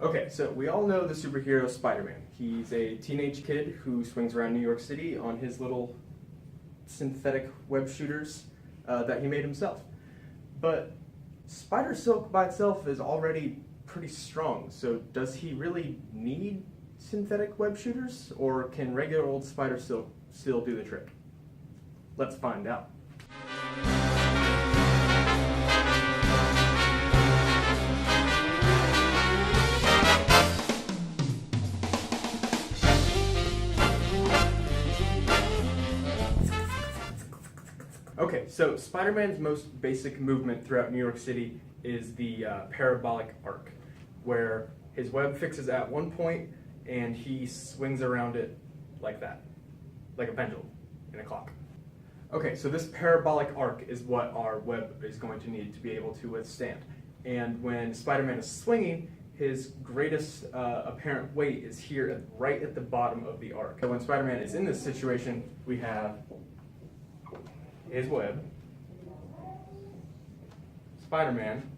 Okay, so we all know the superhero Spider-Man. He's a teenage kid who swings around New York City on his little synthetic web shooters that he made himself. But spider silk by itself is already pretty strong, so does he really need synthetic web shooters, or can regular old spider silk still do the trick? Let's find out. Okay, so Spider-Man's most basic movement throughout New York City is the parabolic arc, where his web fixes at one point and he swings around it like that, like a pendulum in a clock. Okay, so this parabolic arc is what our web is going to need to be able to withstand. And when Spider-Man is swinging, his greatest apparent weight is here right at the bottom of the arc. So when Spider-Man is in this situation, we have his web, Spider-Man,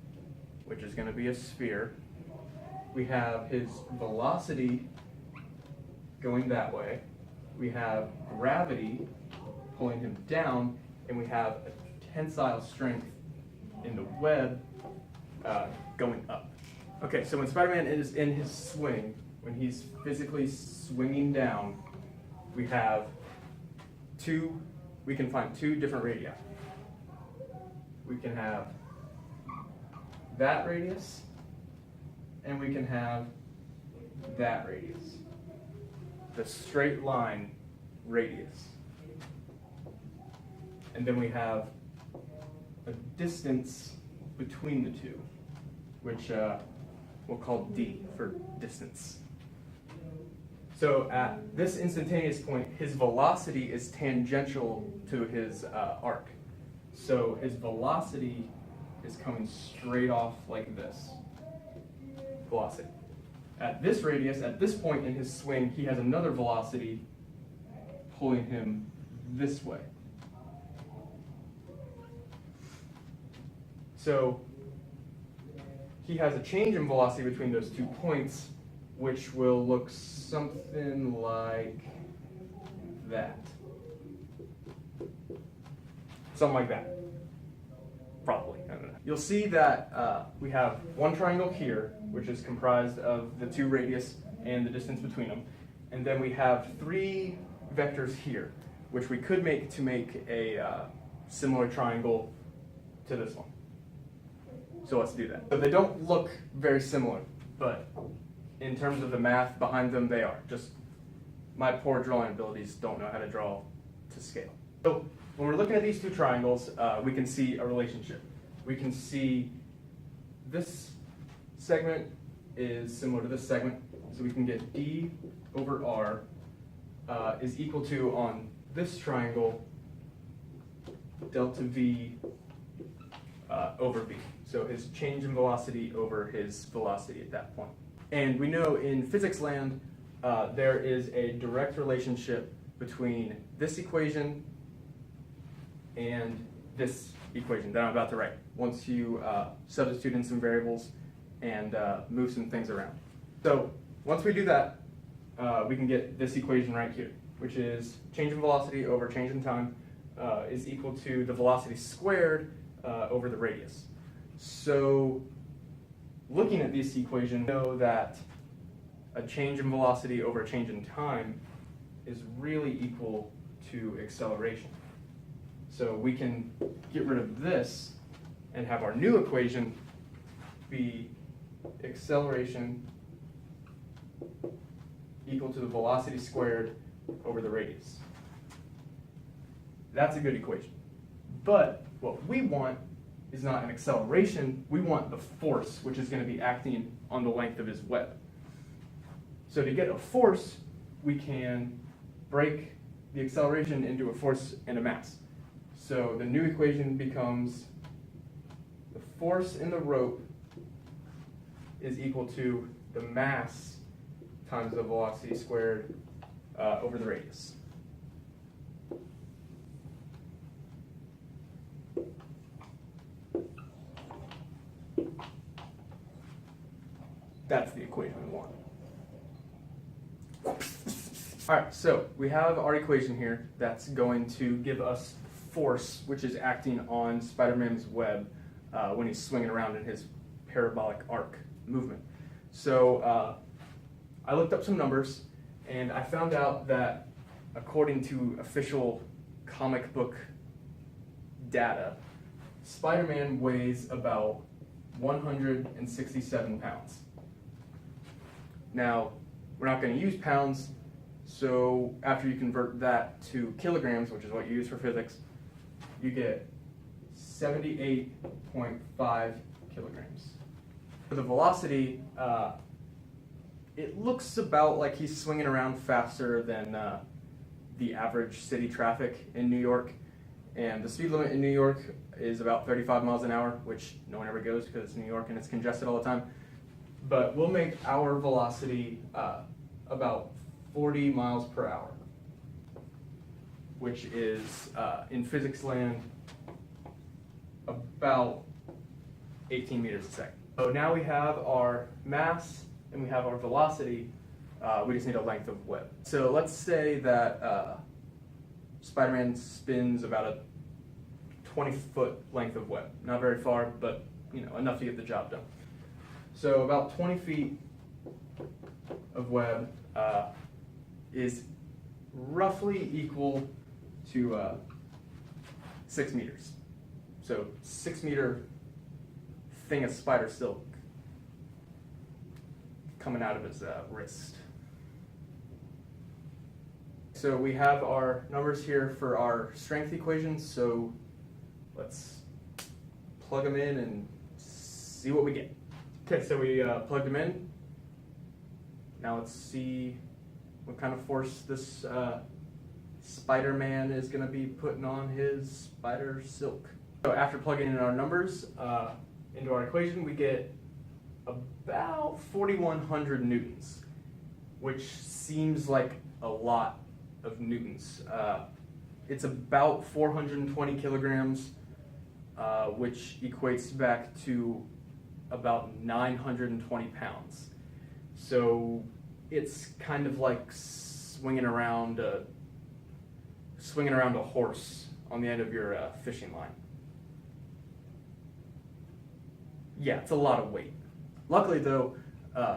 which is going to be a sphere. We have his velocity going that way. We have gravity pulling him down, and we have a tensile strength in the web going up. Okay, so when Spider-Man is in his swing, when he's physically swinging down, we can find two different radii. We can have that radius, and we can have that radius, the straight line radius. And then we have a distance between the two, which we'll call d for distance. So at this instantaneous point, his velocity is tangential to his arc. So his velocity is coming straight off like this. Velocity. At this radius, at this point in his swing, he has another velocity pulling him this way. So he has a change in velocity between those 2 points, which will look something like that. Something like that. Probably, I don't know. You'll see that we have one triangle here, which is comprised of the two radius and the distance between them. And then we have three vectors here, which we could make to make a similar triangle to this one. So let's do that. So they don't look very similar, but in terms of the math behind them, they are. Just my poor drawing abilities don't know how to draw to scale. So when we're looking at these two triangles, we can see a relationship. We can see this segment is similar to this segment, so we can get d over r is equal to, on this triangle, delta v over v. So his change in velocity over his velocity at that point. And we know in physics land, there is a direct relationship between this equation and this equation that I'm about to write, once you substitute in some variables and move some things around. So once we do that, we can get this equation right here, which is change in velocity over change in time is equal to the velocity squared over the radius. So looking at this equation, we know that a change in velocity over a change in time is really equal to acceleration. So we can get rid of this and have our new equation be acceleration equal to the velocity squared over the radius. That's a good equation. But what we want is not an acceleration, we want the force, which is going to be acting on the length of his web. So to get a force, we can break the acceleration into a force and a mass. So the new equation becomes the force in the rope is equal to the mass times the velocity squared over the radius. That's that's the equation we want. Alright, so we have our equation here that's going to give us force, which is acting on Spider-Man's web when he's swinging around in his parabolic arc movement. So I looked up some numbers, and I found out that according to official comic book data, Spider-Man weighs about 167 pounds. Now, we're not going to use pounds, so after you convert that to kilograms, which is what you use for physics, you get 78.5 kilograms. For the velocity, it looks about like he's swinging around faster than the average city traffic in New York. And the speed limit in New York is about 35 miles an hour, which no one ever goes because it's New York and it's congested all the time. But we'll make our velocity about 40 miles per hour, which is, in physics land, about 18 meters a second. So now we have our mass and we have our velocity. We just need a length of web. So let's say that Spider-Man spins about a 20-foot length of web. Not very far, but enough to get the job done. So about 20 feet of web is roughly equal to 6 meters. So 6-meter thing of spider silk coming out of his wrist. So we have our numbers here for our strength equations, so let's plug them in and see what we get. Okay, so we plugged them in. Now let's see what kind of force this Spider-Man is going to be putting on his spider silk. So after plugging in our numbers into our equation, we get about 4,100 newtons, which seems like a lot of newtons. It's about 420 kilograms, which equates back to about 920 pounds. So it's kind of like swinging around a horse on the end of your fishing line. Yeah, it's a lot of weight. Luckily though,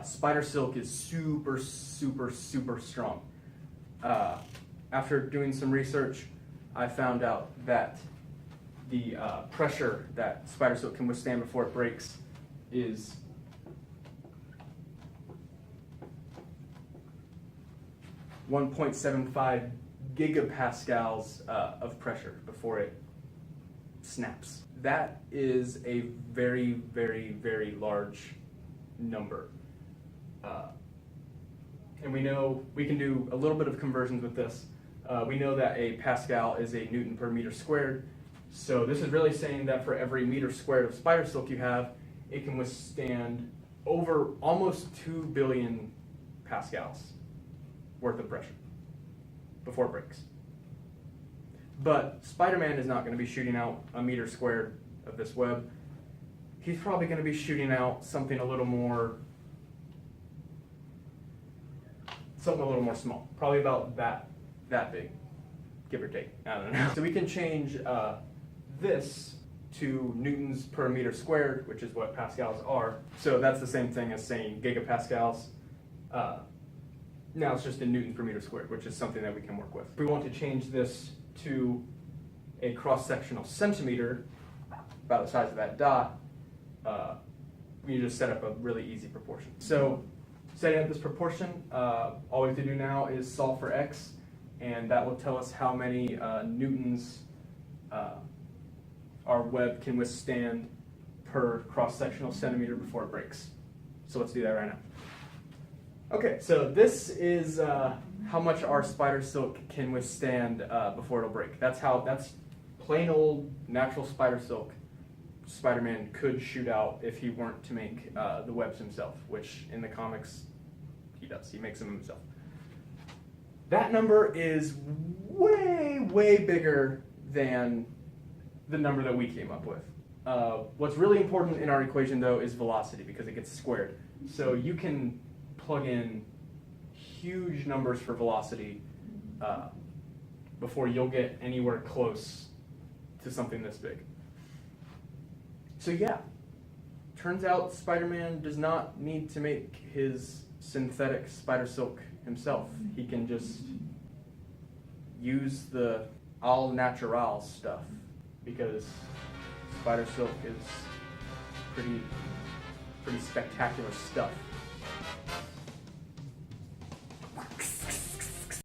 spider silk is super, super, super strong. After doing some research, I found out that the pressure that spider silk can withstand before it breaks is 1.75 gigapascals of pressure before it snaps. That is a very, very, very large number. And we know we can do a little bit of conversions with this. We know that a Pascal is a Newton per meter squared. So this is really saying that for every meter squared of spider silk you have, it can withstand over almost 2 billion pascals worth of pressure before it breaks. But Spider-Man is not going to be shooting out a meter squared of this web. He's probably going to be shooting out something a little more small, probably about that big, give or take. I don't know. So we can change this to newtons per meter squared, which is what pascals are. So that's the same thing as saying gigapascals. Now it's just in newtons per meter squared, which is something that we can work with. If we want to change this to a cross-sectional centimeter, about the size of that dot, we just set up a really easy proportion. So setting up this proportion, all we have to do now is solve for x, and that will tell us how many newtons our web can withstand per cross-sectional centimeter before it breaks. So let's do that right now. Okay, so this is how much our spider silk can withstand before it'll break. That's plain old natural spider silk. Spider-Man could shoot out if he weren't to make the webs himself, which in the comics he does. He makes them himself. That number is way, way bigger than the number that we came up with. What's really important in our equation though is velocity, because it gets squared. So you can plug in huge numbers for velocity before you'll get anywhere close to something this big. So yeah, turns out Spider-Man does not need to make his synthetic spider silk himself. He can just use the all natural stuff, because spider silk is pretty spectacular stuff.